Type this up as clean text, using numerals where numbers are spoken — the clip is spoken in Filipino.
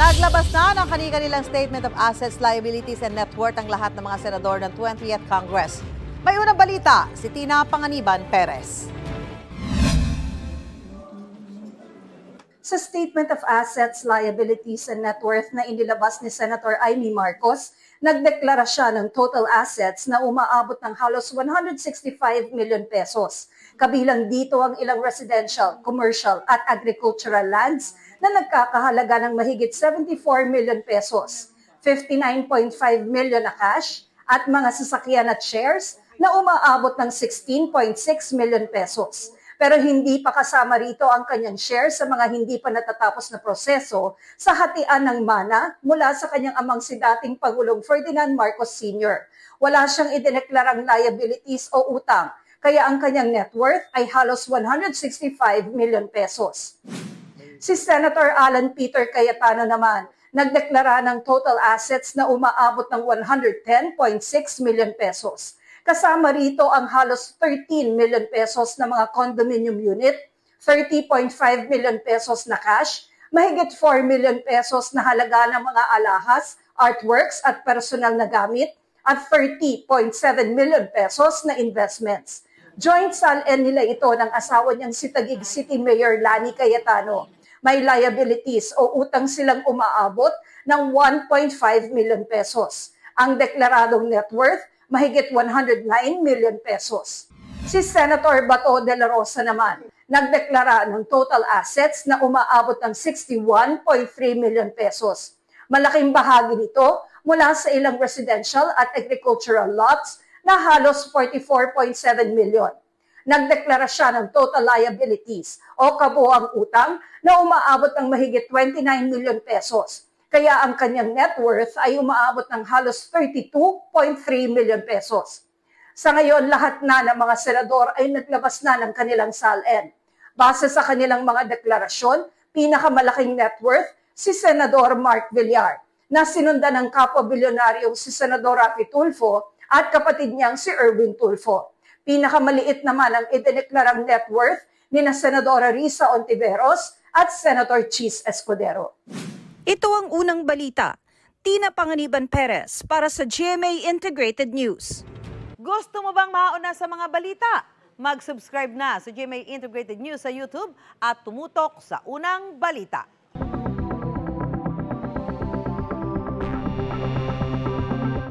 Naglabas na ng kani-kanilang Statement of Assets, Liabilities and Net Worth ang lahat ng mga senador ng 20th Congress. May unang balita, si Tina Panganiban Perez. Sa Statement of Assets, Liabilities and Net Worth na inilabas ni Senator Amy Marcos, nagdeklara siya ng total assets na umaabot ng halos 165 million pesos. Kabilang dito ang ilang residential, commercial at agricultural lands na nagkakahalaga ng mahigit 74 million pesos, 59.5 million na cash at mga sasakyan at shares na umaabot ng 16.6 million pesos. Pero hindi pa kasama rito ang kanyang share sa mga hindi pa natatapos na proseso sa hatian ng mana mula sa kanyang amang si dating Pangulong Ferdinand Marcos Sr. Wala siyang idineklarang liabilities o utang, kaya ang kanyang net worth ay halos 165 million pesos. Si Senator Alan Peter Cayetano naman, nagdeklara ng total assets na umaabot ng 110.6 million pesos. Kasama rito ang halos 13 million pesos na mga condominium unit, 30.5 million pesos na cash, mahigit 4 million pesos na halaga ng mga alahas, artworks at personal na gamit, at 30.7 million pesos na investments. Joint sal-en nila ito ng asawa niyang si Taguig City Mayor Lani Cayetano. May liabilities o utang silang umaabot ng 1.5 million pesos. Ang deklaradong net worth, mahigit 109 million pesos. Si Senator Bato de la Rosa naman, nagdeklara ng total assets na umaabot ng 61.3 million pesos. Malaking bahagi nito mula sa ilang residential at agricultural lots na halos 44.7 million. Nagdeklara siya ng total liabilities o kabuoang utang na umaabot ng mahigit 29 million pesos. Kaya ang kanyang net worth ay umaabot ng halos 32.3 million pesos. Sa ngayon, lahat na ng mga senador ay naglabas na ng kanilang sal-en. Base sa kanilang mga deklarasyon, pinakamalaking net worth si Senador Mark Villar, na sinundan ng kapwa-bilyonaryong si Senador Rafi Tulfo at kapatid niyang si Erwin Tulfo. Pinakamaliit naman ang idineklarang net worth ni na Senadora Risa Ontiveros at Senator Chis Escudero. Ito ang unang balita. Tina Panganiban Perez para sa GMA Integrated News. Gusto mo bang mauna sa mga balita? Mag-subscribe na sa GMA Integrated News sa YouTube at tumutok sa unang balita.